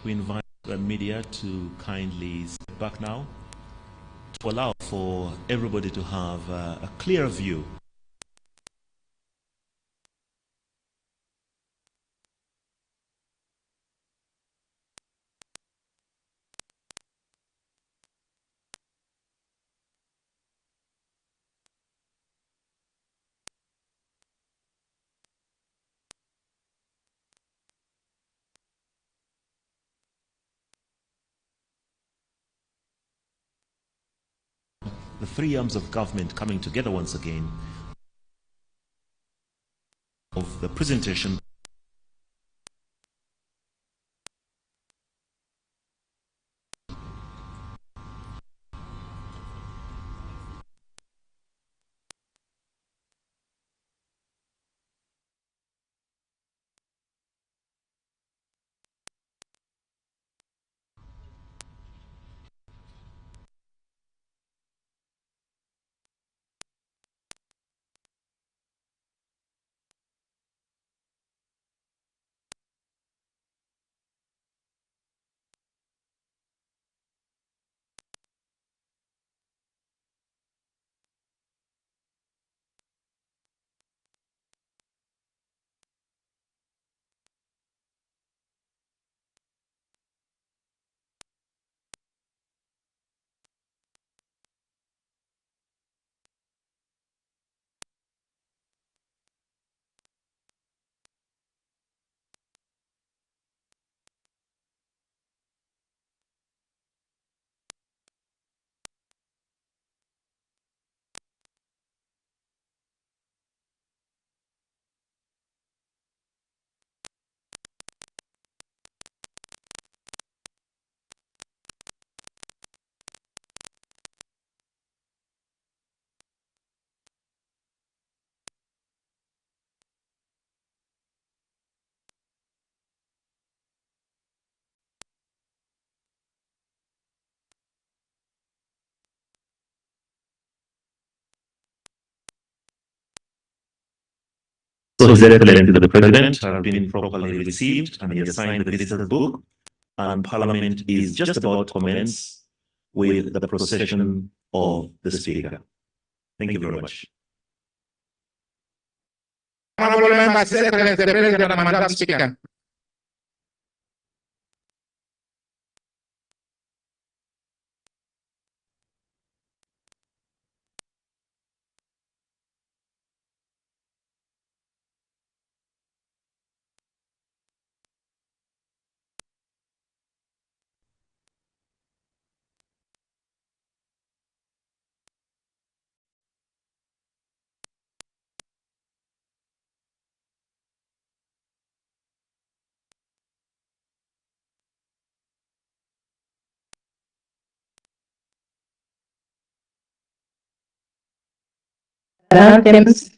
we invite the media to kindly step back now to allow for everybody to have a clear view. The three arms of government coming together once again of the presentation. So His Excellency the President has been properly received and he has signed the visitor's book, and Parliament is just about to commence with the procession of the Speaker. Thank you very much. Honorable members, His Excellency the President and Madam Speaker. Anthems.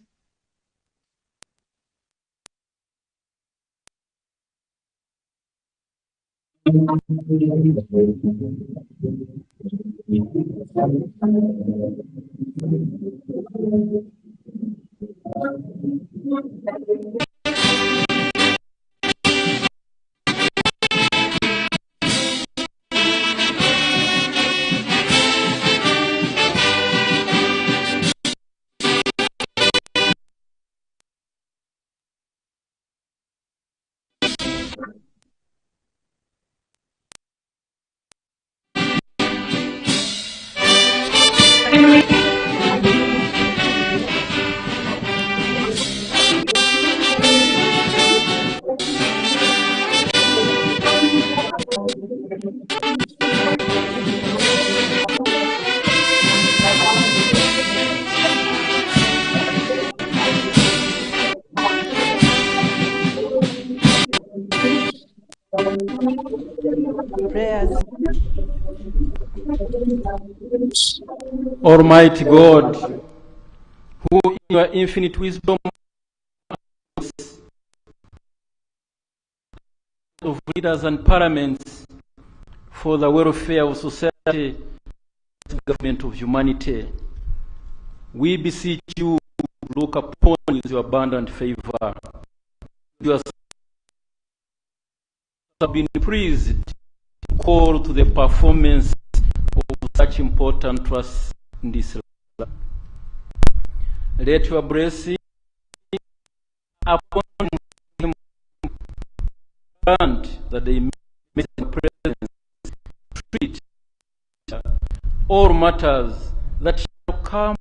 Prayers. Almighty God, who in your infinite wisdom of leaders and parliaments for the welfare of society, government of humanity, we beseech you to look upon with your abundant favor. You have been pleased call to the performance of such important trusts in this land. Let your blessing upon him grant that they may in the presence treat all matters that shall come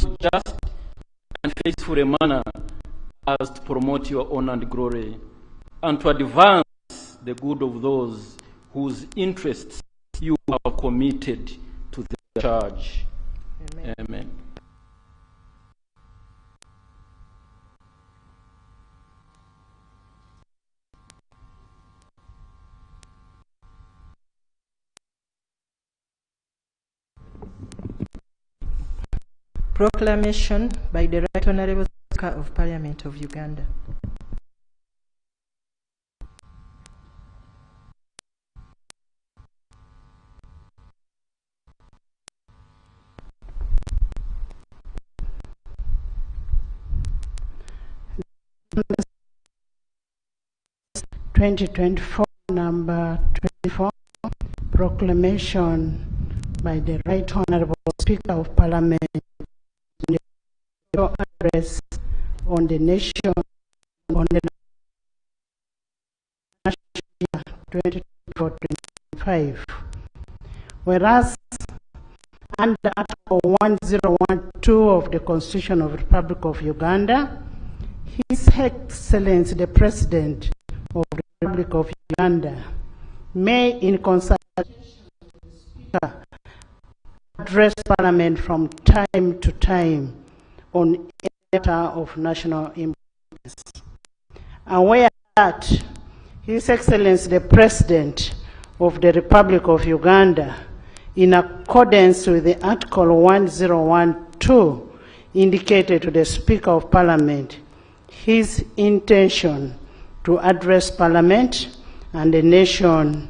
in just and faithful a manner as to promote your honor and glory, and to advance the good of those whose interests you have committed to the charge. Amen. Amen. Proclamation by the Right Honorable Speaker of Parliament of Uganda. Number 24, proclamation by the Right Honorable Speaker of Parliament, the address on the nation on the national year 2024-25. Whereas under Article 1012 of the Constitution of the Republic of Uganda, His Excellency the President of the Republic of Uganda may, in consultation with the Speaker, address Parliament from time to time on a matter of national importance. Aware that His Excellency the President of the Republic of Uganda, in accordance with the Article 1012, indicated to the Speaker of Parliament his intention to address Parliament and the nation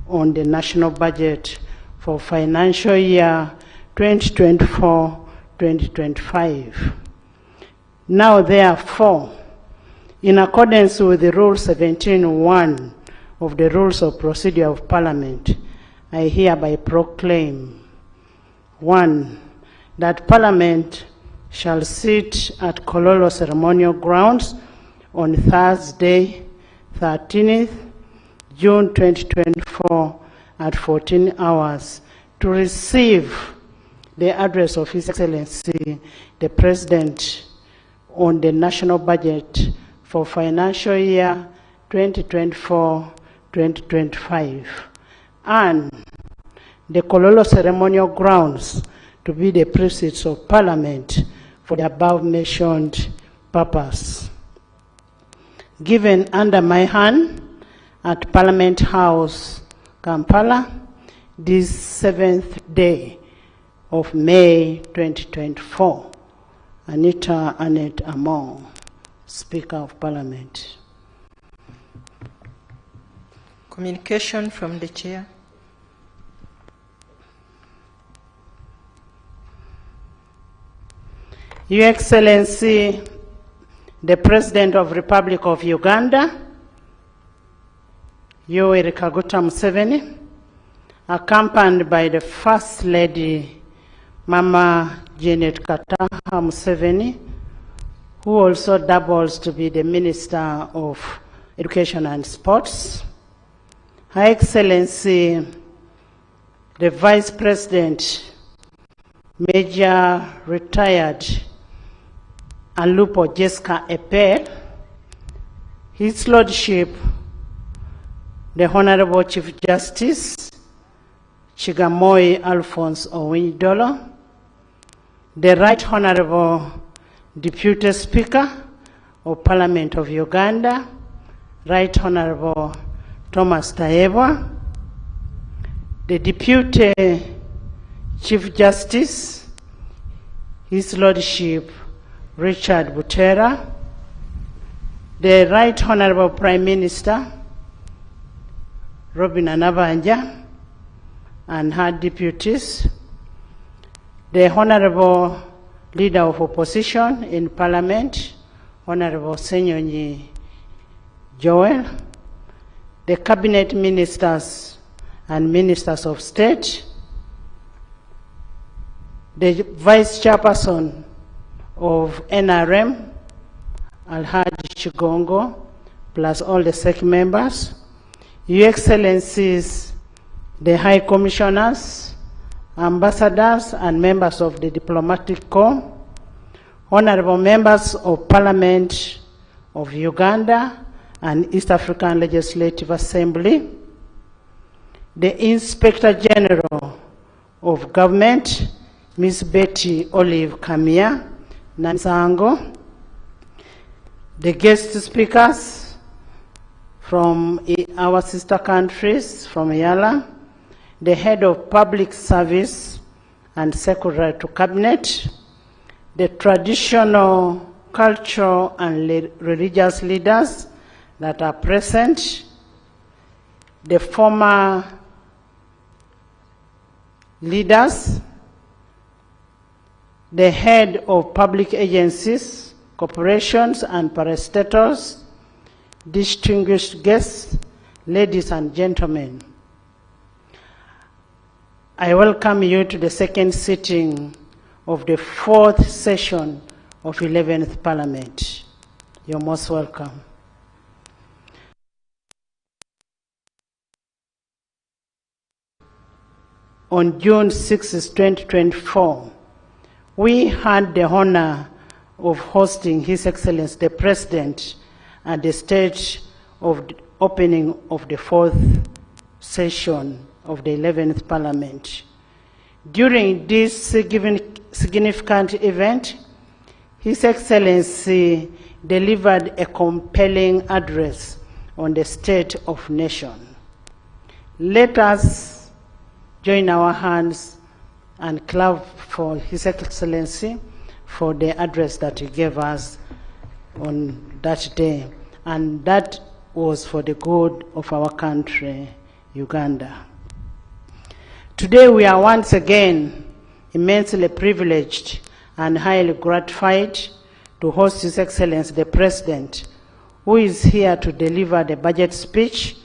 on the national budget for financial year 2024-2025. Now, therefore, in accordance with the Rule 17.1 of the Rules of Procedure of Parliament, I hereby proclaim: 1. That Parliament shall sit at Kololo Ceremonial Grounds on Thursday, 13th June 2024 at 14 hours to receive the address of His Excellency the President on the national budget for financial year 2024-2025, and the Kololo Ceremonial Grounds to be the precincts of Parliament for the above-mentioned purpose. Given under my hand at Parliament House, Kampala, this 7th day of May 2024. Anita Annette Among, Speaker of Parliament. Communication from the Chair. Your Excellency, the President of the Republic of Uganda, Yoweri Kaguta Museveni, accompanied by the First Lady, Mama Janet Kataha Museveni, who also doubles to be the Minister of Education and Sports, Her Excellency, the Vice President, Major Retired Alupo Jessica Epe, His Lordship, the Honorable Chief Justice, Chigamoy Alphonse Owinidolo, the Right Honorable Deputy Speaker of Parliament of Uganda, Right Honorable Thomas Tayebwa, the Deputy Chief Justice, His Lordship Richard Butera, the Right Honorable Prime Minister Robin Anabanja and her deputies, the Honorable Leader of Opposition in Parliament, Honorable Senyonyi Joel, the cabinet ministers and ministers of state, the vice chairperson of NRM, Alhaji Chigongo, plus all the SEC members, Your Excellencies, the High Commissioners, ambassadors and members of the Diplomatic Corps, honorable members of Parliament of Uganda and East African Legislative Assembly, the Inspector General of Government, Ms. Betty Olive Kamia Nanzango, the guest speakers from our sister countries from Yala, the head of public service and secretary to cabinet, the traditional, cultural and religious leaders that are present, the former leaders, the head of public agencies, corporations and parastatals, distinguished guests, ladies and gentlemen. I welcome you to the second sitting of the fourth session of 11th Parliament. You're most welcome. On June 6, 2024, we had the honor of hosting His Excellency the President at the stage of the opening of the fourth session of the 11th Parliament. During this significant event, His Excellency delivered a compelling address on the state of the nation. Let us join our hands and clap for His Excellency for the address that he gave us on that day. And that was for the good of our country, Uganda. Today we are once again immensely privileged and highly gratified to host His Excellency the President, who is here to deliver the budget speech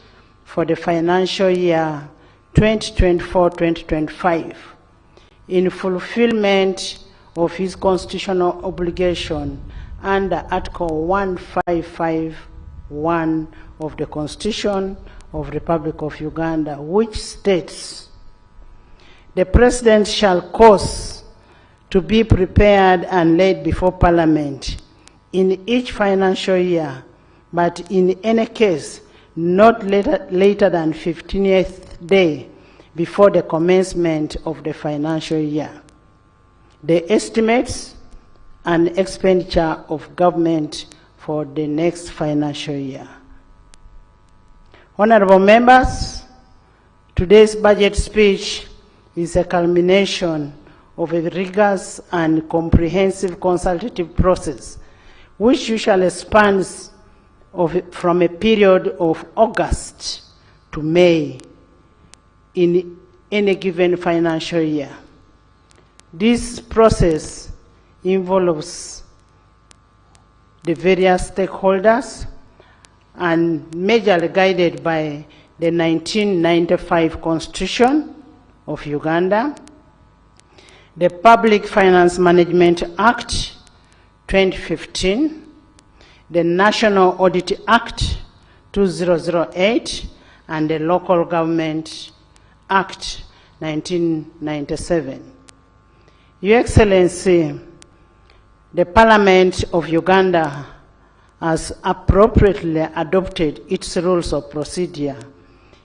for the financial year 2024-2025 in fulfillment of his constitutional obligation under Article 155(1) of the Constitution of the Republic of Uganda, which states, "The President shall cause to be prepared and laid before Parliament in each financial year, but in any case not later than 15th day before the commencement of the financial year, the estimates and expenditure of government for the next financial year." Honorable members, today's budget speech is a culmination of a rigorous and comprehensive consultative process, which usually spans from a period of August to May in any given financial year. This process involves the various stakeholders and majorly guided by the 1995 Constitution of Uganda, the Public Finance Management Act 2015, the National Audit Act 2008, and the Local Government Act 1997. Your Excellency, the Parliament of Uganda has appropriately adopted its rules of procedure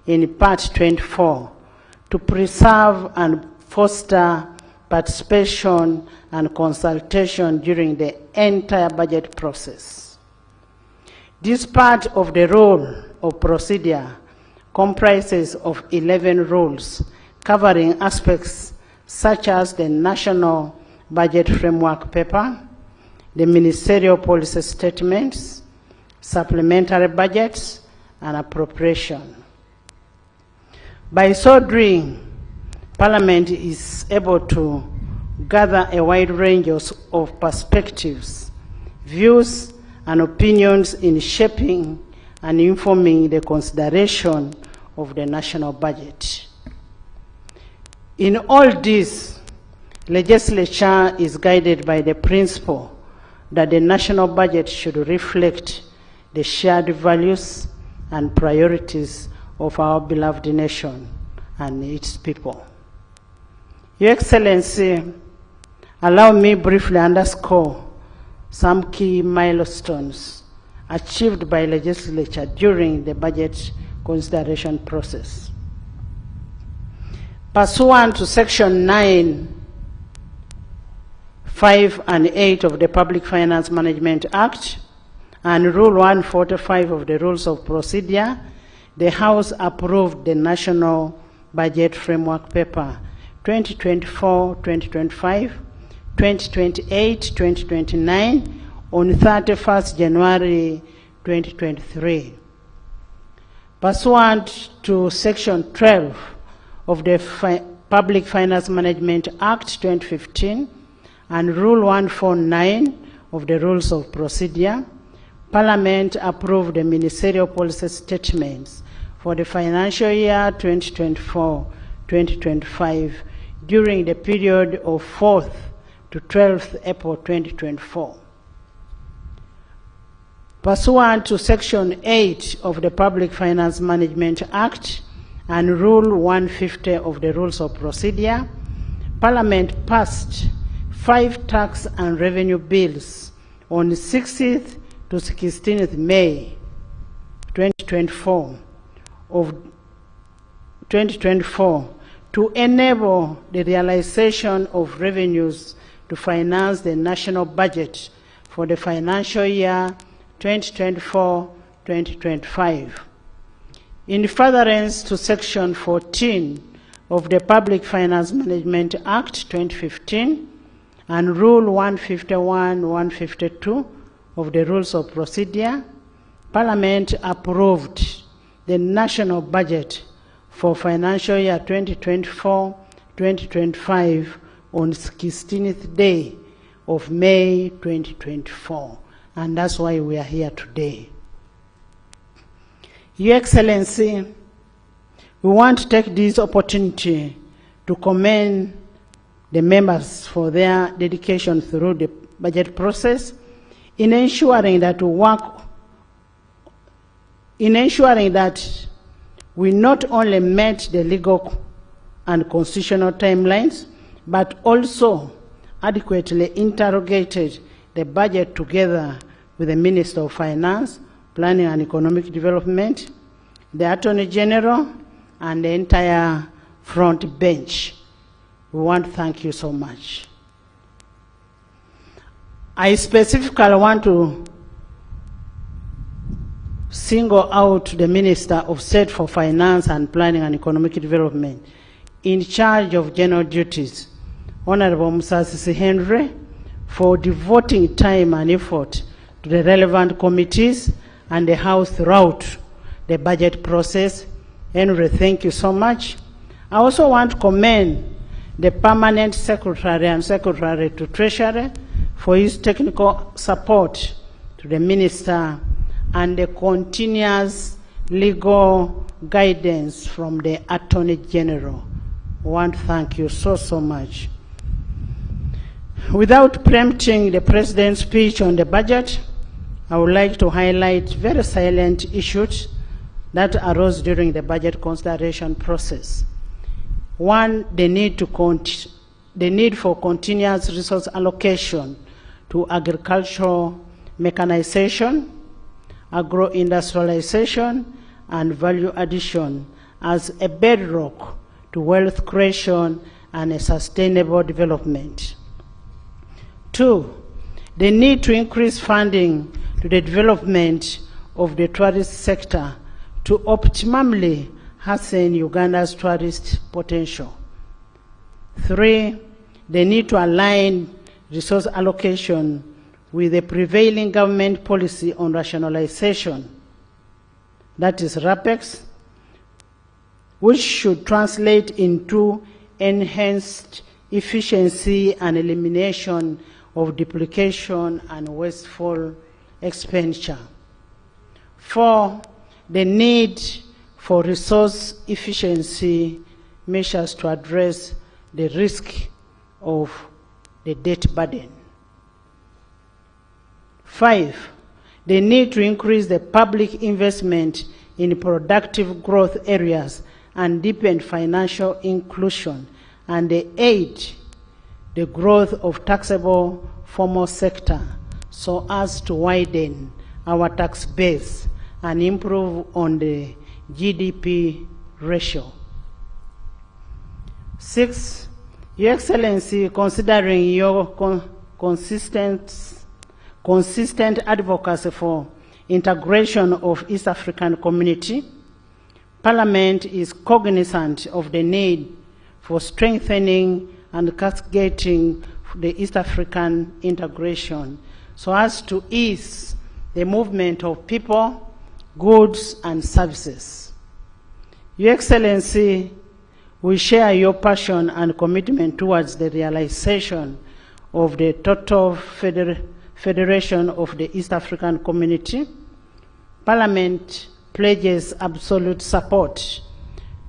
in Part 24 to preserve and foster participation and consultation during the entire budget process. This part of the rule of procedure comprises of 11 rules covering aspects such as the National Budget Framework Paper, the Ministerial Policy Statements, supplementary budgets, and appropriation. By so doing, Parliament is able to gather a wide range of perspectives, views, and opinions in shaping and informing the consideration of the national budget. In all this, legislature is guided by the principle that the national budget should reflect the shared values and priorities of our beloved nation and its people. Your Excellency, allow me briefly underscore some key milestones achieved by legislature during the budget consideration process. Pursuant to Section 9, 5 and 8 of the Public Finance Management Act and Rule 145 of the Rules of Procedure, the House approved the National Budget Framework Paper 2024-2025, 2028-2029 on 31st January 2023. Pursuant to Section 12 of the Public Finance Management Act 2015 and Rule 149 of the Rules of Procedure, Parliament approved the ministerial policy statements for the financial year 2024-2025 during the period of 4th to 12th April 2024. Pursuant to Section 8 of the Public Finance Management Act and Rule 150 of the Rules of Procedure, Parliament passed 5 tax and revenue bills on the 16th to 16th May 2024 to enable the realization of revenues to finance the national budget for the financial year 2024-2025. In furtherance to Section 14 of the Public Finance Management Act 2015 and Rule 151-152 of the Rules of Procedure, Parliament approved the national budget for financial year 2024-2025 on 16th day of May 2024. And that's why we are here today. Your Excellency, we want to take this opportunity to commend the members for their dedication through the budget process in ensuring that we not only met the legal and constitutional timelines, but also adequately interrogated the budget together with the Minister of Finance, Planning and Economic Development, the Attorney General, and the entire front bench. We want to thank you so much. I specifically want to single out the Minister of State for Finance and Planning and Economic Development in charge of general duties, Honorable Musasisi Henry, for devoting time and effort to the relevant committees and the House throughout the budget process. Henry, thank you so much. I also want to commend the Permanent Secretary and Secretary to Treasury for his technical support to the Minister and the continuous legal guidance from the Attorney General. I want to thank you so much. Without preempting the President's speech on the budget, I would like to highlight very salient issues that arose during the budget consideration process. One, the need for continuous resource allocation to agricultural mechanization, agro-industrialization, and value addition as a bedrock to wealth creation and a sustainable development. Two, the need to increase funding to the development of the tourist sector to optimally hasten Uganda's tourist potential. Three, the need to align resource allocation with the prevailing government policy on rationalization, that is RAPEX, which should translate into enhanced efficiency and elimination of duplication and wasteful expenditure. 4, the need for resource efficiency measures to address the risk of the debt burden. 5, the need to increase the public investment in productive growth areas and deepen financial inclusion. And the 8, the growth of taxable formal sector so as to widen our tax base and improve on the GDP ratio. 6, Your Excellency, considering your consistent advocacy for integration of East African community, Parliament is cognizant of the need for strengthening and cascading the East African integration so as to ease the movement of people, goods, and services. Your Excellency, we share your passion and commitment towards the realization of the total federation of the East African community. Parliament pledges absolute support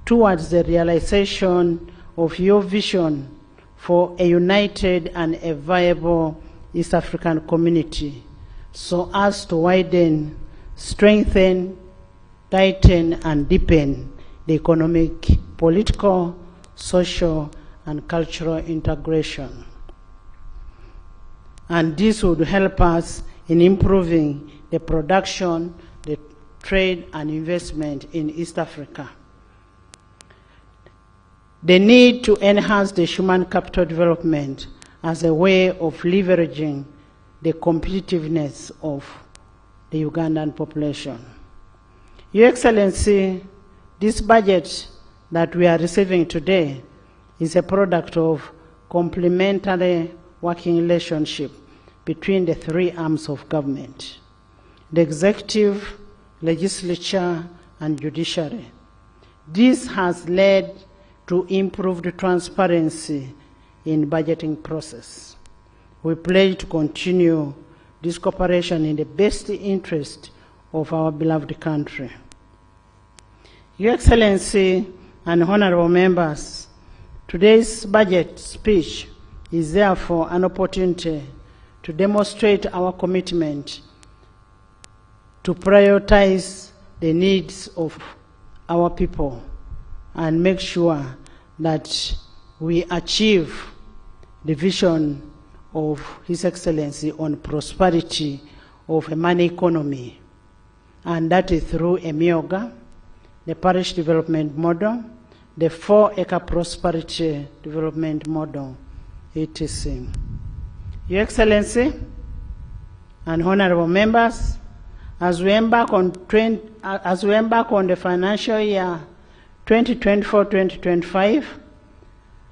towards the realization of your vision for a united and a viable East African community so as to widen, strengthen, tighten, and deepen the economic, political, social, and cultural integration. And this would help us in improving the production, the trade, and investment in East Africa. The need to enhance the human capital development as a way of leveraging the competitiveness of the Ugandan population. Your Excellency, this budget that we are receiving today is a product of complementary working relationship between the 3 arms of government: the executive, legislature, and judiciary. This has led to improved transparency in budgeting process. We pledge to continue this cooperation in the best interest of our beloved country. Your Excellency and honorable members, today's budget speech is therefore an opportunity to demonstrate our commitment to prioritize the needs of our people and make sure that we achieve the vision of His Excellency on prosperity of a money economy, and that is through EMIOGA, the Parish Development Model, the 4-acre Prosperity Development Model, etc. Your Excellency and honorable members, as we embark on the financial year 2024-2025,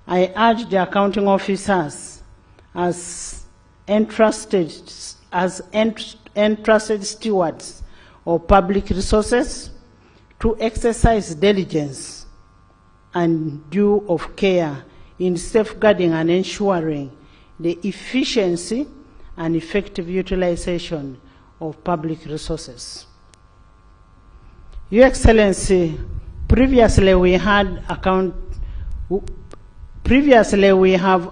I urge the accounting officers as entrusted stewards of public resources to exercise diligence and due of care in safeguarding and ensuring the efficiency and effective utilization of public resources. Your Excellency, previously we have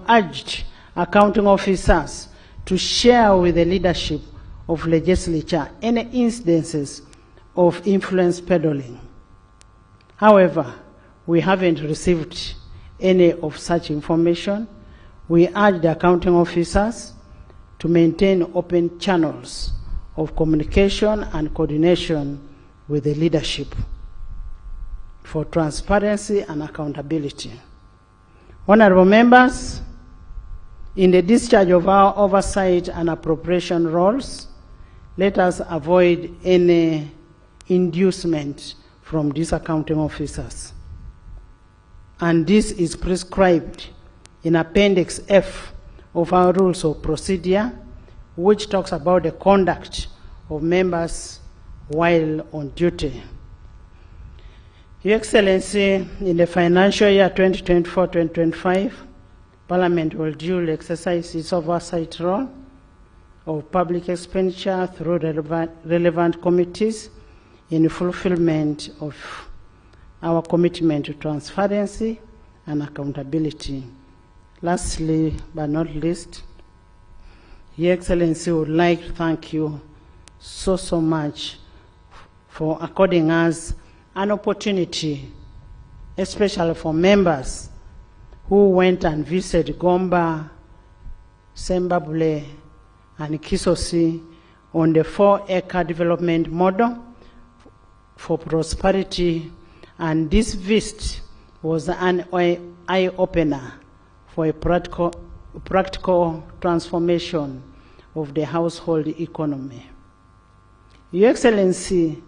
urged accounting officers to share with the leadership of legislature any incidences of influence peddling. However, we haven't received any of such information. We urge the accounting officers to maintain open channels of communication and coordination with the leadership for transparency and accountability. Honorable members, in the discharge of our oversight and appropriation roles, let us avoid any inducement from these accounting officers. And this is prescribed in Appendix F of our Rules of Procedure, which talks about the conduct of members while on duty. Your Excellency, in the financial year 2024-2025, Parliament will duly exercise its oversight role of public expenditure through relevant committees, in fulfillment of our commitment to transparency and accountability. Lastly, but not least, Your Excellency would like to thank you so much for according us an opportunity, especially for members who went and visited Gomba, Sembabule, and Kisosi on the 4-acre development model for prosperity, and this visit was an eye-opener for a practical transformation of the household economy. Your Excellency,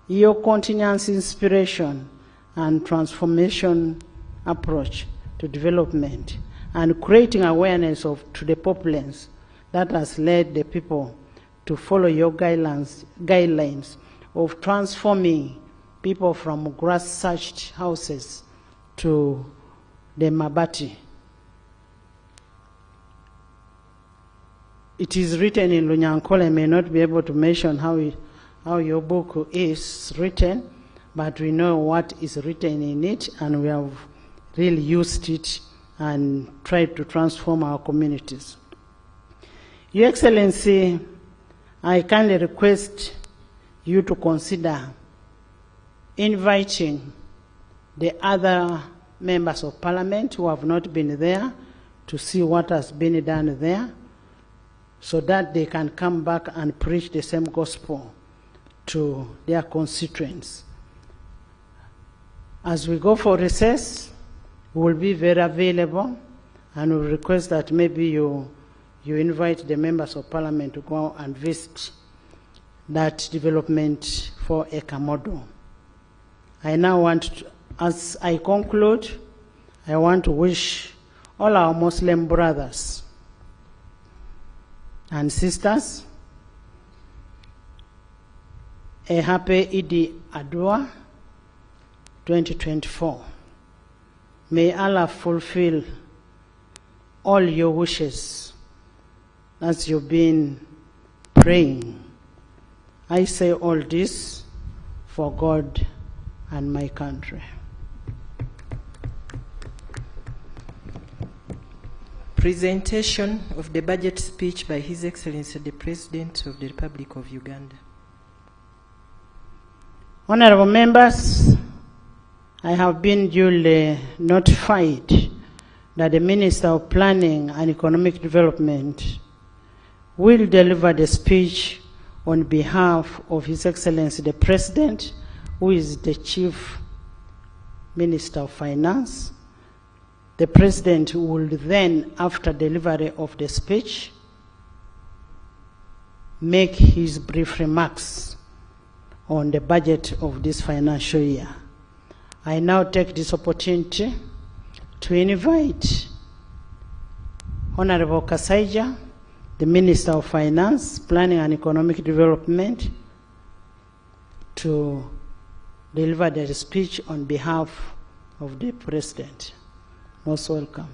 your continuous inspiration and transformation approach to development and creating awareness to the populace that has led the people to follow your guidelines of transforming people from grass-thatched houses to the mabati. It is written in Lunyankole. I may not be able to mention how your book is written, but we know what is written in it, and we have really used it and tried to transform our communities. Your Excellency, I kindly request you to consider inviting the other members of Parliament who have not been there to see what has been done there, so that they can come back and preach the same gospel to their constituents. As we go for recess, we will be very available, and we request that maybe you invite the members of Parliament to go and visit that development 4-acre model. I now want to, as I conclude, I want to wish all our Muslim brothers and sisters a happy Eid Adha 2024. May Allah fulfill all your wishes as you've been praying. I say all this for God and my country. Presentation of the budget speech by His Excellency the President of the Republic of Uganda. Honorable members, I have been duly notified that the Minister of Planning and Economic Development will deliver the speech on behalf of His Excellency the President, who is the Chief Minister of Finance. The President will then, after delivery of the speech, make his brief remarks on the budget of this financial year. I now take this opportunity to invite Honorable Kasaija, the Minister of Finance, Planning and Economic Development, to deliver the speech on behalf of the President. Most welcome.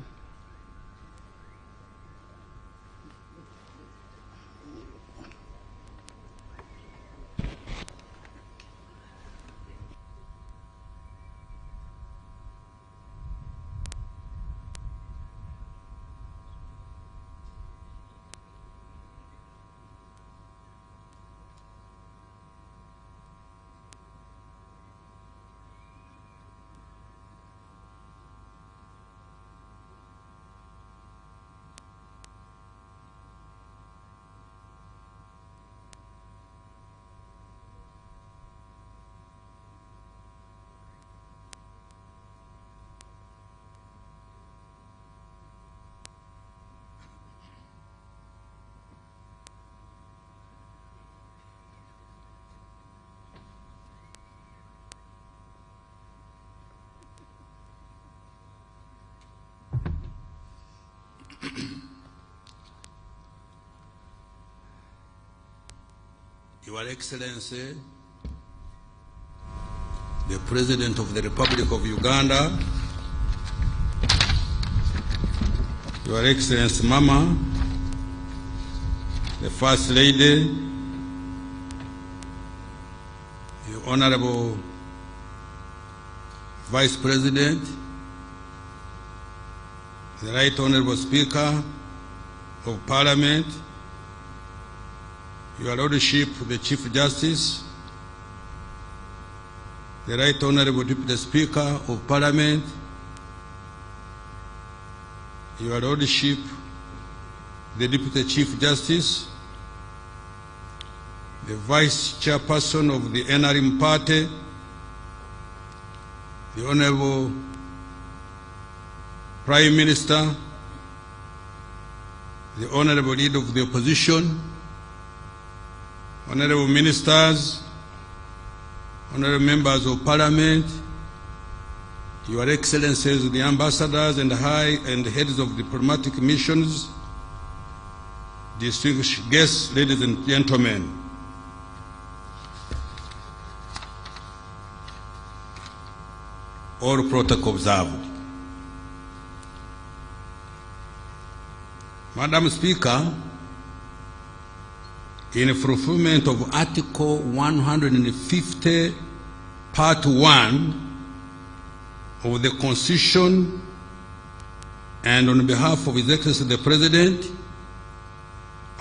Your Excellency, the President of the Republic of Uganda, Your Excellency Mama, the First Lady, Your Honorable Vice President, the Right Honorable Speaker of Parliament, Your Lordship, the Chief Justice, the Right Honorable Deputy Speaker of Parliament, Your Lordship, the Deputy Chief Justice, the Vice Chairperson of the NRM Party, the Honorable Prime Minister, the Honorable Leader of the Opposition, Honorable Ministers, Honorable Members of Parliament, Your Excellencies, the Ambassadors and Heads of Diplomatic Missions, distinguished guests, ladies and gentlemen. All protocol observed. Madam Speaker, in fulfillment of Article 150, Part 1 of the Constitution, and on behalf of His Excellency the President,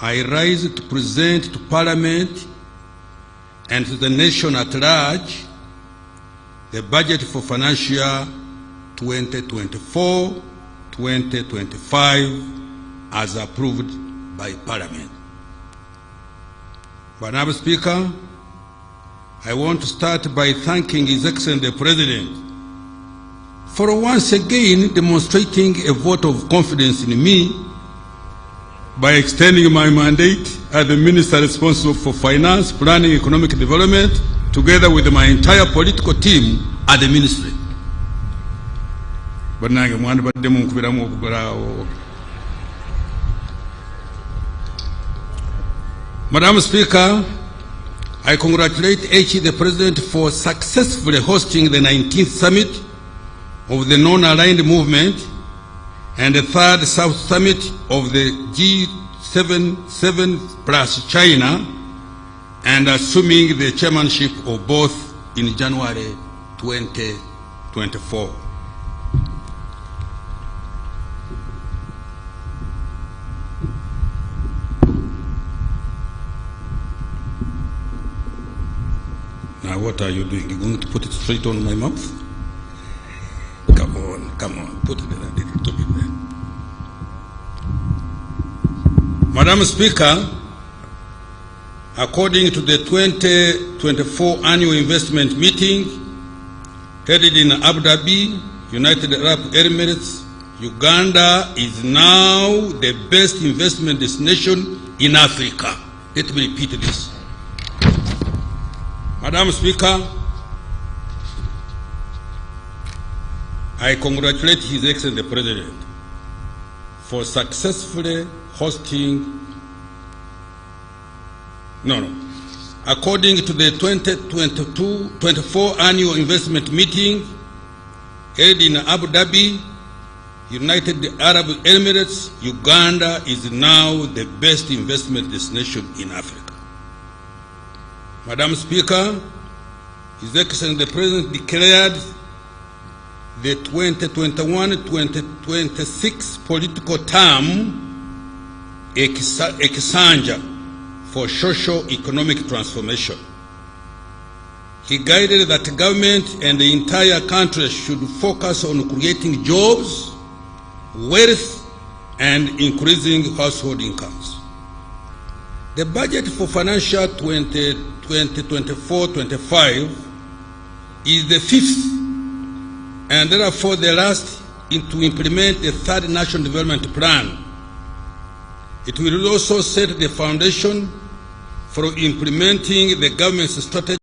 I rise to present to Parliament and to the nation at large the budget for financial year 2024-2025 as approved by Parliament. Madam Speaker, I want to start by thanking His Excellency the President for once again demonstrating a vote of confidence in me by extending my mandate as the Minister responsible for Finance, Planning, Economic Development, together with my entire political team at the Ministry. Madam Speaker, I congratulate the President for successfully hosting the 19th Summit of the Non-Aligned Movement and the 3rd South Summit of the G7 plus China, and assuming the chairmanship of both in January 2024. Now what are you doing? You're going to put it straight on my mouth? Come on, put it there, a little bit there. Madam Speaker, according to the 2024 Annual Investment Meeting held in Abu Dhabi, United Arab Emirates, Uganda is now the best investment destination in Africa. Let me repeat this. Madam Speaker, I congratulate His Excellency the President for successfully hosting. According to the 2024 Annual Investment Meeting held in Abu Dhabi, United Arab Emirates, Uganda is now the best investment destination in Africa. Madam Speaker, His Excellency the President declared the 2021-2026 political term a Kisanja for socio-economic transformation. He guided that government and the entire country should focus on creating jobs, wealth, and increasing household incomes. The budget for financial 2024-25 is the 5th and therefore the last to implement the 3rd National Development Plan. It will also set the foundation for implementing the government's strategy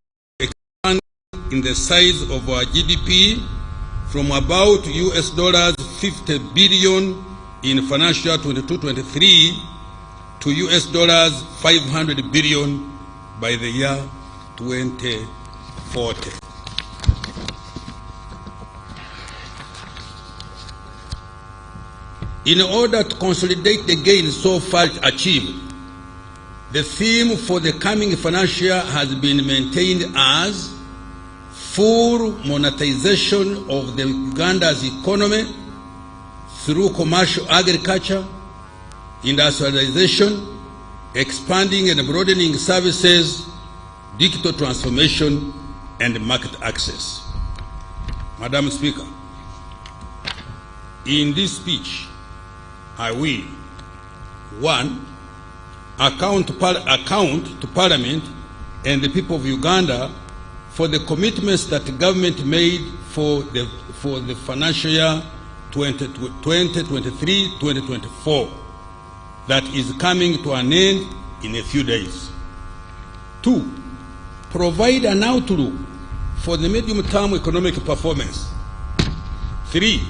in the size of our GDP from about $50 billion in financial 22-23 to $500 billion by the year 2040. In order to consolidate the gains so far achieved, the theme for the coming financial year has been maintained as full monetization of the Uganda's economy through commercial agriculture, industrialization, expanding and broadening services, digital transformation, and market access. Madam Speaker, in this speech, I will, 1, account to Parliament and the people of Uganda for the commitments that the government made for the financial year 2023-2024 that is coming to an end in a few days. 2, provide an outlook for the medium-term economic performance. 3,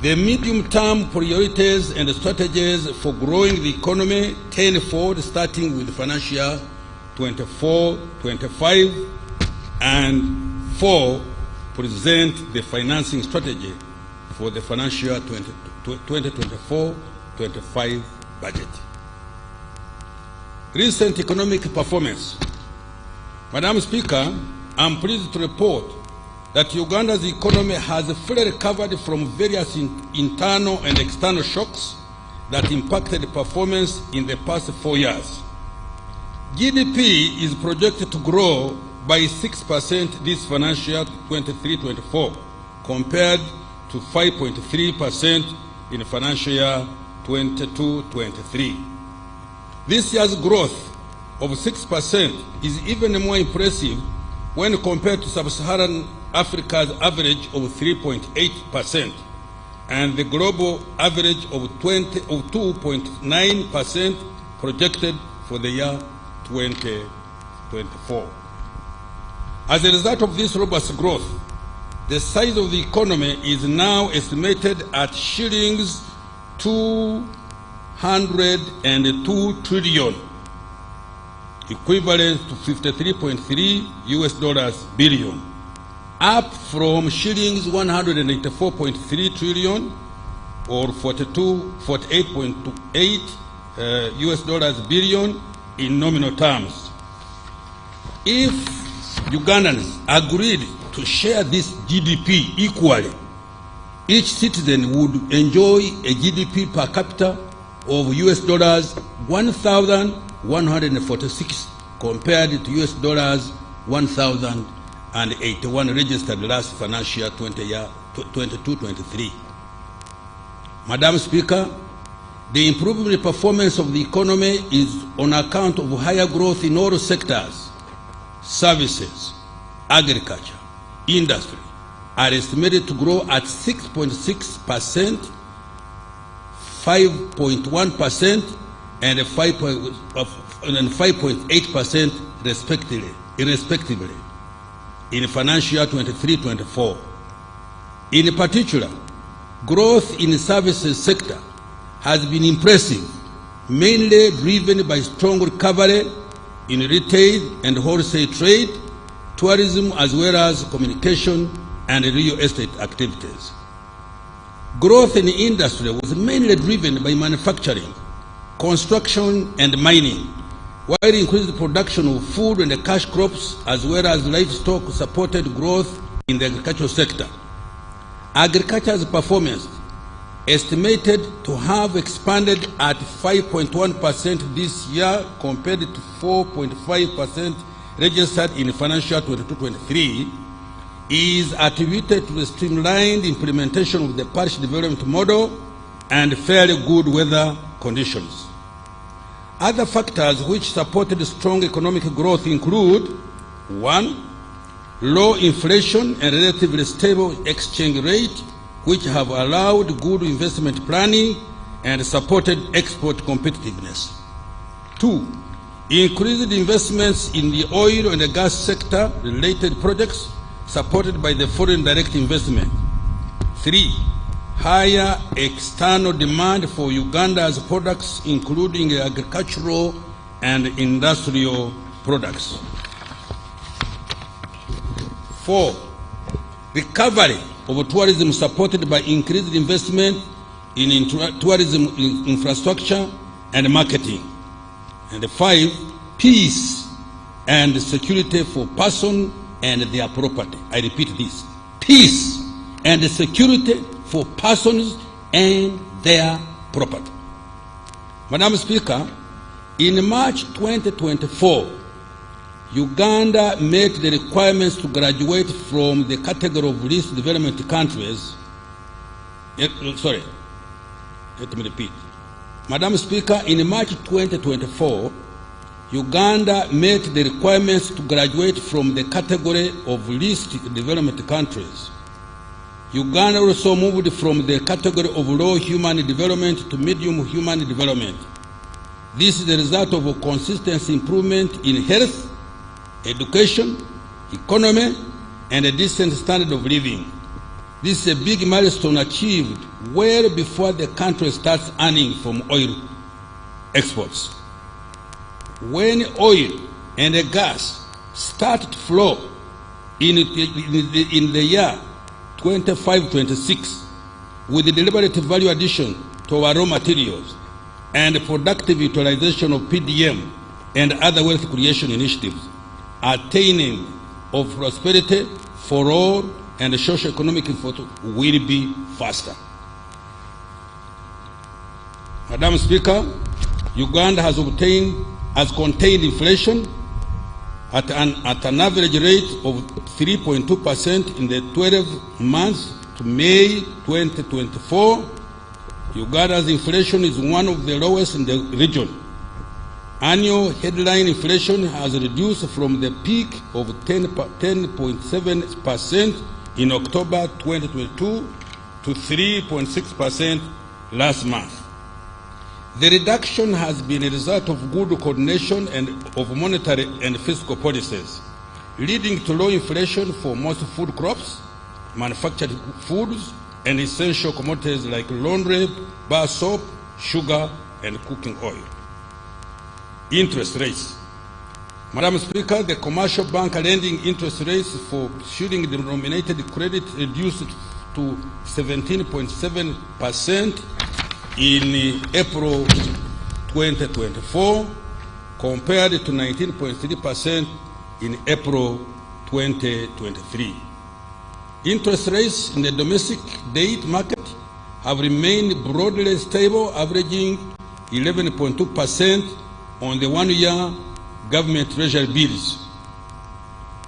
the medium-term priorities and strategies for growing the economy tenfold, starting with financial year 24-25, and 4, present the financing strategy for the financial year 2024-25 budget. Recent economic performance. Madam Speaker, I'm pleased to report that Uganda's economy has fully recovered from various internal and external shocks that impacted performance in the past 4 years. GDP is projected to grow by 6% this financial year 23-24 compared to 5.3% in financial year 22-23. This year's growth of 6% is even more impressive when compared to Sub-Saharan Africa's average of 3.8% and the global average of 2.9% projected for the year 2024. As a result of this robust growth, the size of the economy is now estimated at shillings 202 trillion, equivalent to $53.3 billion, up from shillings 184.3 trillion or $48.28 billion in nominal terms. If Ugandans agreed to share this GDP equally, each citizen would enjoy a GDP per capita of $1,146 compared to $1,081 registered last financial year 22-23. Madam Speaker, the improved performance of the economy is on account of higher growth in all sectors. Services, agriculture, industry are estimated to grow at 6.6%, 5.1%, and 5.8% respectively in financial year 23-24. In particular, growth in the services sector has been impressive, mainly driven by strong recovery in retail and wholesale trade, tourism, as well as communication and real estate activities. Growth in the industry was mainly driven by manufacturing, construction, and mining, while increased production of food and cash crops as well as livestock supported growth in the agricultural sector. Agriculture's performance estimated to have expanded at 5.1% this year compared to 4.5% registered in financial 22-23 is attributed to the streamlined implementation of the parish development model and fairly good weather conditions. Other factors which supported strong economic growth include: 1, low inflation and relatively stable exchange rate, which have allowed good investment planning and supported export competitiveness. 2, increased investments in the oil and the gas sector related projects supported by the foreign direct investment. 3, higher external demand for Uganda's products, including agricultural and industrial products. 4, recovery of tourism supported by increased investment in tourism infrastructure and marketing. And 5, peace and security for persons and their property. I repeat this: peace and security for persons and their property. Madam Speaker, in March 2024, Uganda met the requirements to graduate from the category of least developed countries. Sorry, let me repeat. Madam Speaker, in March 2024, Uganda met the requirements to graduate from the category of least developed countries. Uganda also moved from the category of low human development to medium human development. This is the result of a consistent improvement in health, education, economy, and a decent standard of living. This is a big milestone achieved well before the country starts earning from oil exports. When oil and gas start to flow in the year 25-26, with the deliberate value addition to our raw materials and productive utilization of PDM and other wealth creation initiatives, attaining of prosperity for all and socio-economic effort will be faster. Madam Speaker, Uganda has contained inflation at an average rate of 3.2% in the 12 months to May 2024. Uganda's inflation is one of the lowest in the region. Annual headline inflation has reduced from the peak of 10.7% in October 2022 to 3.6% last month. The reduction has been a result of good coordination and of monetary and fiscal policies, leading to low inflation for most food crops, manufactured foods, and essential commodities like laundry, bar soap, sugar, and cooking oil. Interest rates. Madam Speaker, the commercial bank lending interest rates for shilling-denominated credit reduced to 17.7% in April 2024, compared to 19.3% in April 2023. Interest rates in the domestic debt market have remained broadly stable, averaging 11.2% on the one-year government treasury bills.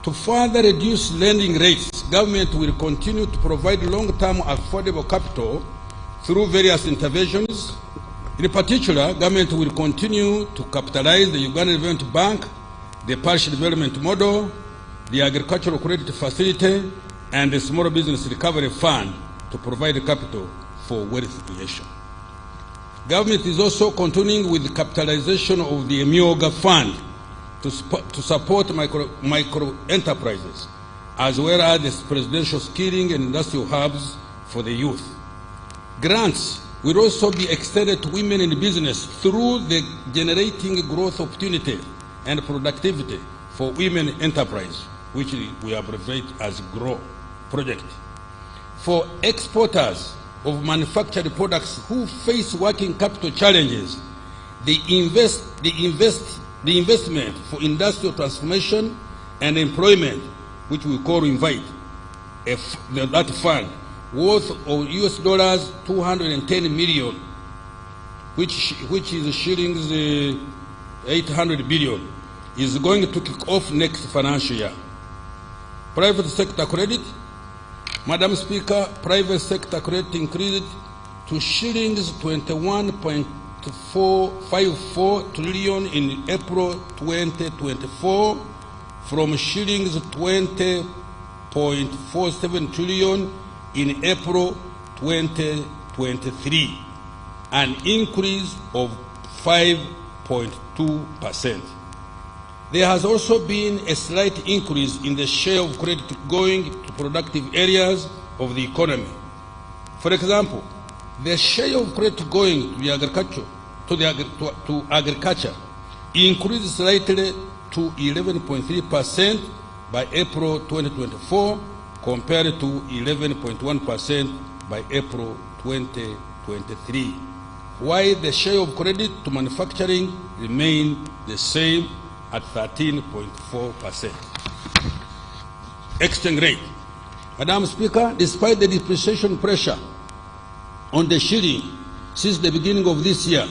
To further reduce lending rates, government will continue to provide long-term affordable capital through various interventions. In particular, government will continue to capitalize the Uganda Development Bank, the Partial Development Model, the Agricultural Credit Facility, and the Small Business Recovery Fund to provide capital for wealth creation. Government is also continuing with the capitalization of the Emyoga Fund to support micro enterprises, as well as the presidential skilling and industrial hubs for the youth. Grants will also be extended to women in business through the Generating Growth Opportunity and Productivity for Women Enterprise, which we abbreviate as GROW project. For exporters of manufactured products who face working capital challenges, the investment for industrial transformation and employment, which we call INVITE, that fund, worth of US$ 210 million, which is shillings 800 billion, is going to kick off next financial year. Private sector credit. Madam Speaker, private sector credit increased to shillings 21.54 trillion in April 2024 from shillings 20.47 trillion in April 2023, an increase of 5.2%. There has also been a slight increase in the share of credit going to productive areas of the economy. For example, the share of credit going to agriculture increased slightly to 11.3% by April 2024, compared to 11.1% by April 2023, while the share of credit to manufacturing remained the same at 13.4%. exchange rate. Madam Speaker, despite the depreciation pressure on the shilling since the beginning of this year,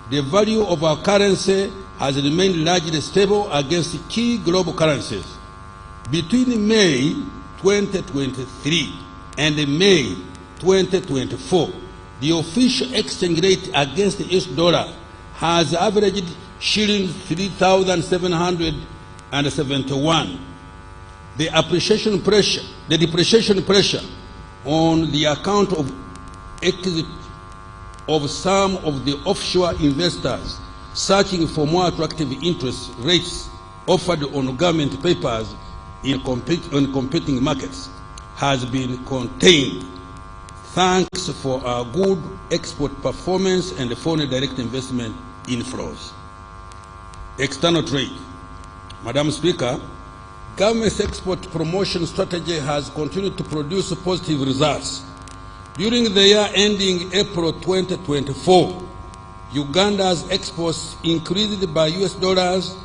the value of our currency has remained largely stable against key global currencies. Between May 2023 and May 2024, the official exchange rate against the US dollar has averaged shilling 3,771. The depreciation pressure on the account of exit of some of the offshore investors searching for more attractive interest rates offered on government papers in competing markets has been contained thanks for our good export performance and foreign direct investment inflows. External trade. Madam Speaker, government's export promotion strategy has continued to produce positive results. During the year ending April 2024, Uganda's exports increased by US dollars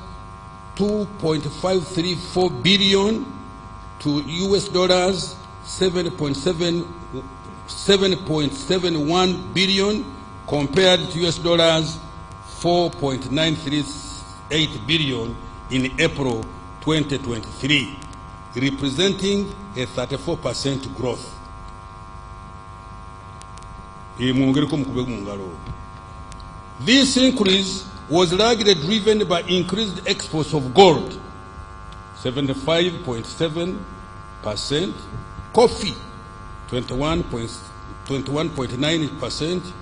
2.534 billion to US dollars 7.71 billion compared to US dollars 4.938 billion in April 2023, representing a 34% growth. This increase was largely driven by increased exports of gold, 75.7%, coffee, 21.9%,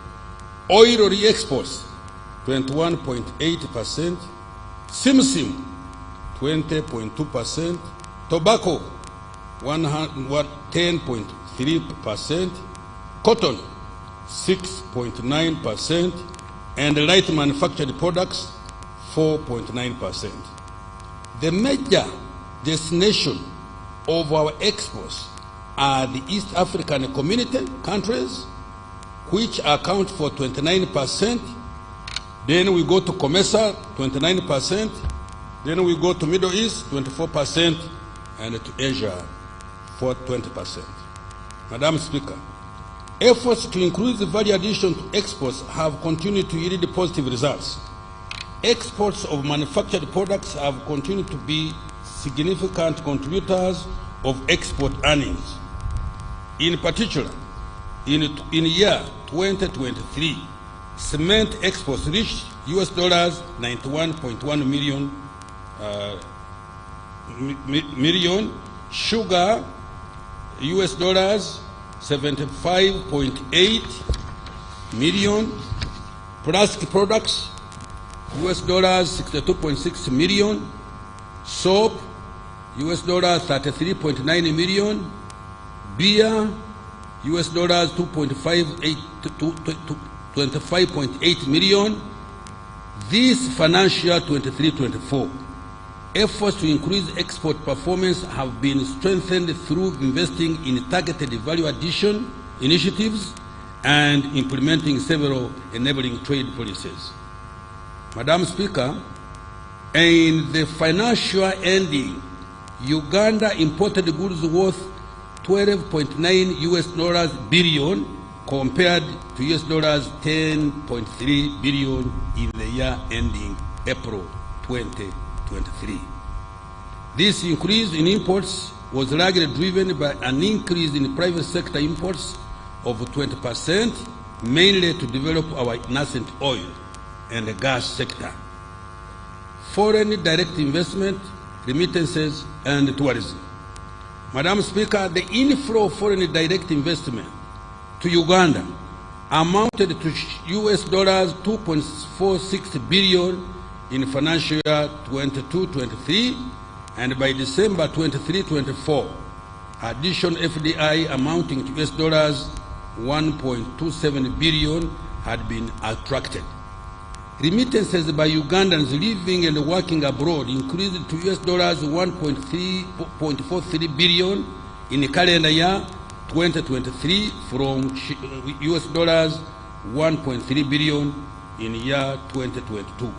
oil re-exports, 21.8%, simsim, 20.2%, tobacco, 10.3%, cotton, 6.9%, and light manufactured products, 4.9%. The major destination of our exports are the East African Community countries, which account for 29%. Then we go to COMESA, 29%. Then we go to Middle East, 24%, and to Asia, for 20%. Madam Speaker, efforts to increase the value addition to exports have continued to yield positive results. Exports of manufactured products have continued to be significant contributors of export earnings. In particular, in year 2023, cement exports reached US dollars 91.1 million, sugar US dollars 75.8 million, plastic products US dollars 62.6 million, soap US dollars 33.9 million, beer US dollars 25.8 million. This financial year 23-24, efforts to increase export performance have been strengthened through investing in targeted value addition initiatives and implementing several enabling trade policies. Madam Speaker, in the financial ending, Uganda imported goods worth 12.9 US dollars billion compared to US dollars 10.3 billion in the year ending April 2023. This increase in imports was largely driven by an increase in private sector imports of 20%, mainly to develop our nascent oil and the gas sector. Foreign direct investment, remittances, and tourism. Madam Speaker, the inflow of foreign direct investment to Uganda amounted to US dollars 2.46 billion in financial year 22-23, and by December 23-24, additional FDI amounting to US dollars 1.27 billion had been attracted. Remittances by Ugandans living and working abroad increased to US dollars 1.43 billion in the calendar year 2023 from US dollars 1.3 billion in year 2022.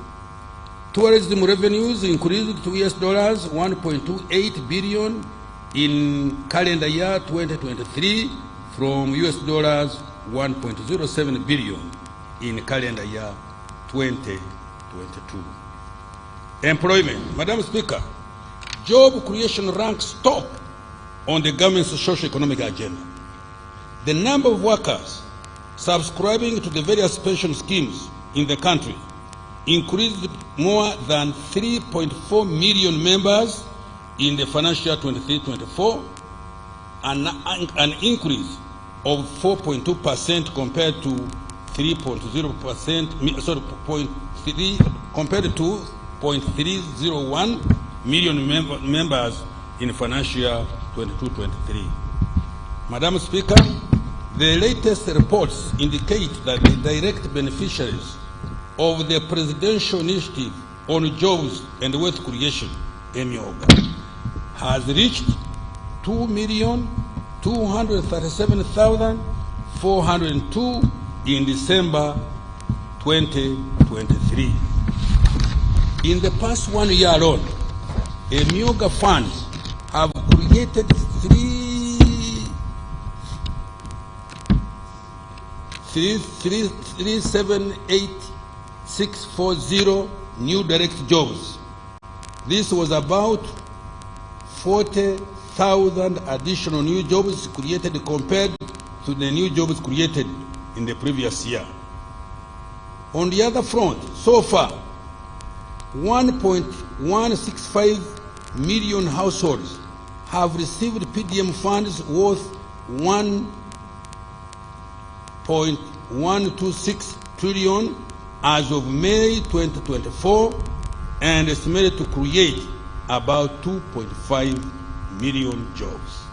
Tourism revenues increased to US dollars 1.28 billion in calendar year 2023 from US dollars 1.07 billion in calendar year 2022. Employment. Madam Speaker, job creation ranks top on the government's socio-economic agenda. The number of workers subscribing to the various pension schemes in the country increased more than 3.4 million members in the financial year 23-24, an increase of 4.2% compared to 3.0%, sorry, 0.3 compared to 0.301 million members in financial year 22-23. Madam Speaker, the latest reports indicate that the direct beneficiaries of the Presidential Initiative on Jobs and Wealth Creation, EMIOGA, has reached 2,237,402 in December 2023. In the past 1 year alone, EMIOGA funds have created 378,640 new direct jobs. This was about 40,000 additional new jobs created compared to the new jobs created in the previous year. On the other front, so far, 1.165 million households have received PDM funds worth 1.126 trillion as of May 2024, and estimated to create about 2.5 million jobs.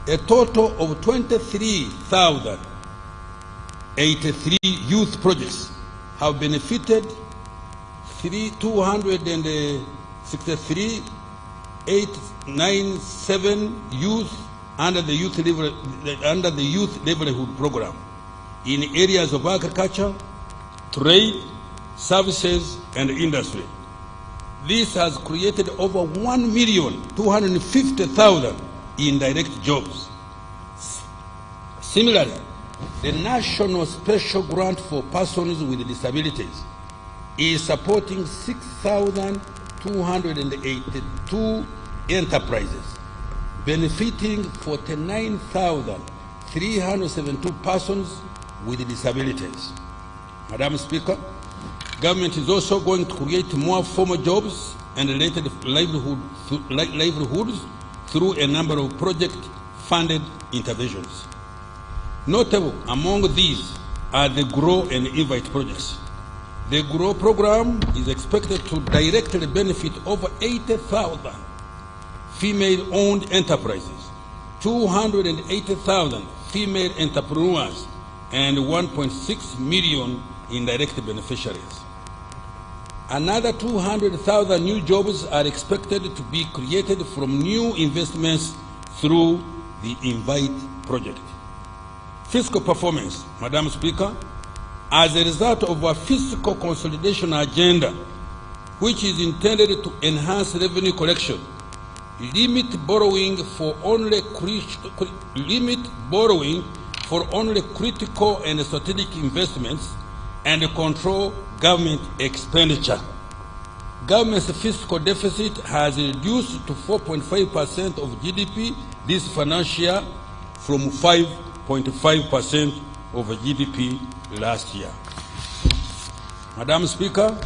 A total of 23,083 youth projects have benefited 263,897 youth under the youth livelihood program in areas of agriculture, trade, services, and industry. This has created over 1,250,000 indirect jobs. Similarly, the National Special Grant for Persons with Disabilities is supporting 6,282 enterprises, benefiting 49,372 persons with disabilities. Madam Speaker, government is also going to create more formal jobs and related livelihoods through a number of project-funded interventions. Notable among these are the GROW and INVITE projects. The GROW program is expected to directly benefit over 80,000 female-owned enterprises, 280,000 female entrepreneurs, and 1.6 million indirect beneficiaries. Another 200,000 new jobs are expected to be created from new investments through the INVITE project. Fiscal performance, Madam Speaker, as a result of a fiscal consolidation agenda, which is intended to enhance revenue collection, limit borrowing for only critical and strategic investments, and control government expenditure. Government's fiscal deficit has reduced to 4.5% of GDP this financial year from 5.5% of GDP last year. Madam Speaker,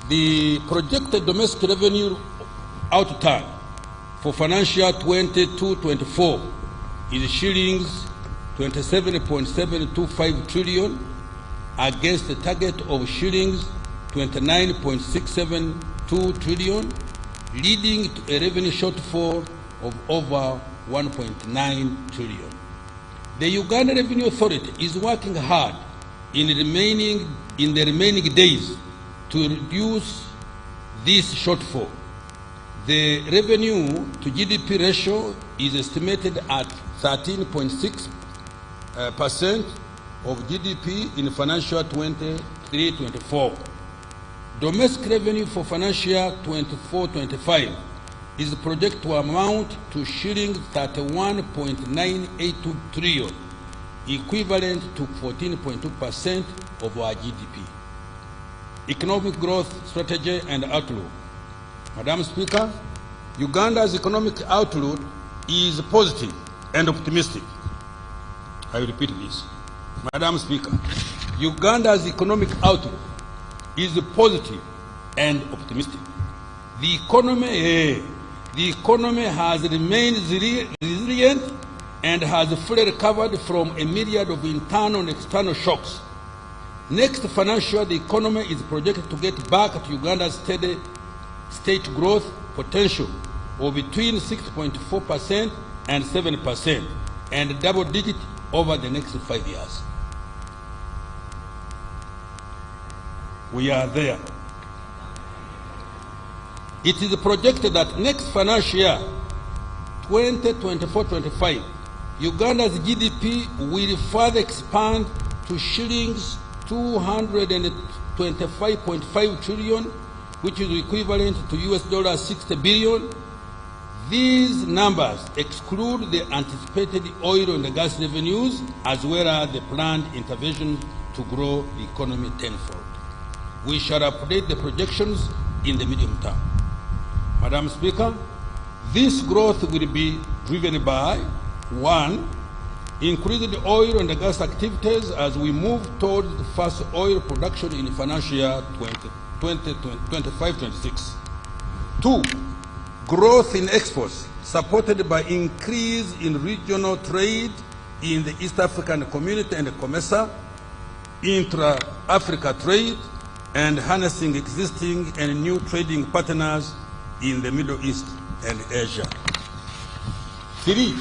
the projected domestic revenue outturn for financial year 22-24 is shillings 27.725 trillion against the target of shillings 29.672 trillion, leading to a revenue shortfall of over 1.9 trillion. The Uganda Revenue Authority is working hard in the remaining days to reduce this shortfall. The revenue to GDP ratio is estimated at 13.6% of GDP in financial year 23-24. Domestic revenue for financial year 24-25 is projected to amount to shillings 31.982 trillion, equivalent to 14.2% of our GDP. Economic growth strategy and outlook. Madam Speaker, Uganda's economic outlook is positive and optimistic. I will repeat this. Madam Speaker, Uganda's economic outlook is positive and optimistic. The economy has remained resilient and has fully recovered from a myriad of internal and external shocks. Next financial year, the economy is projected to get back to Uganda's steady state growth potential of between 6.4% and 7%, and double digit over the next 5 years. We are there. It is projected that next financial year, 2024-25, Uganda's GDP will further expand to shillings 225.5 trillion, which is equivalent to $60 billion. These numbers exclude the anticipated oil and gas revenues, as well as the planned intervention to grow the economy tenfold. We shall update the projections in the medium term. Madam Speaker, this growth will be driven by, 1, increased oil and gas activities as we move towards the first oil production in financial year 2025-26. 2, growth in exports supported by increase in regional trade in the East African Community and COMESA, intra-Africa trade, and harnessing existing and new trading partners in the Middle East and Asia. 3,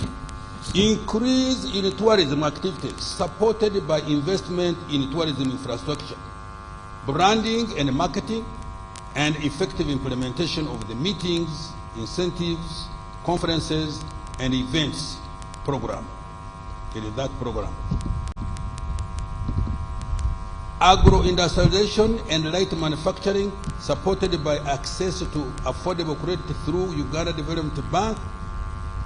increase in tourism activities supported by investment in tourism infrastructure, branding and marketing, and effective implementation of the meetings, incentives, conferences, and events program. It is that program. Agro-industrialization and light manufacturing supported by access to affordable credit through Uganda Development Bank,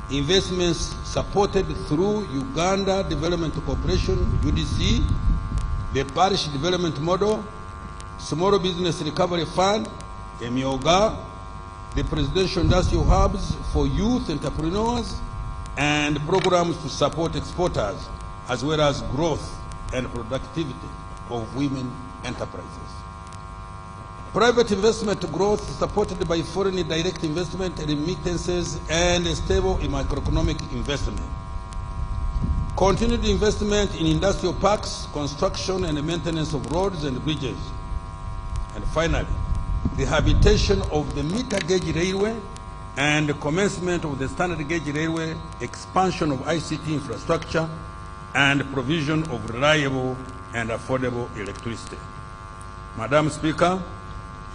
investments supported through Uganda Development Corporation, UDC, the Parish Development Model, Small Business Recovery Fund, EMIOGA, the Presidential Industrial Hubs for Youth Entrepreneurs, and programs to support exporters, as well as growth and productivity of women enterprises. Private investment growth supported by foreign direct investment, remittances, and stable macroeconomic investment. Continued investment in industrial parks, construction and maintenance of roads and bridges. And finally, rehabilitation of the meter gauge railway and the commencement of the standard gauge railway, expansion of ICT infrastructure, and provision of reliable and affordable electricity. Madam Speaker,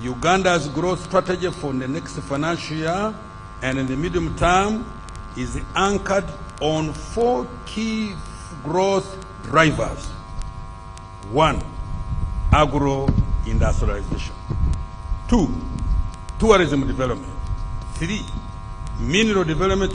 Uganda's growth strategy for the next financial year and in the medium term is anchored on 4 key growth drivers. 1, agro-industrialization. 2, tourism development. 3, mineral development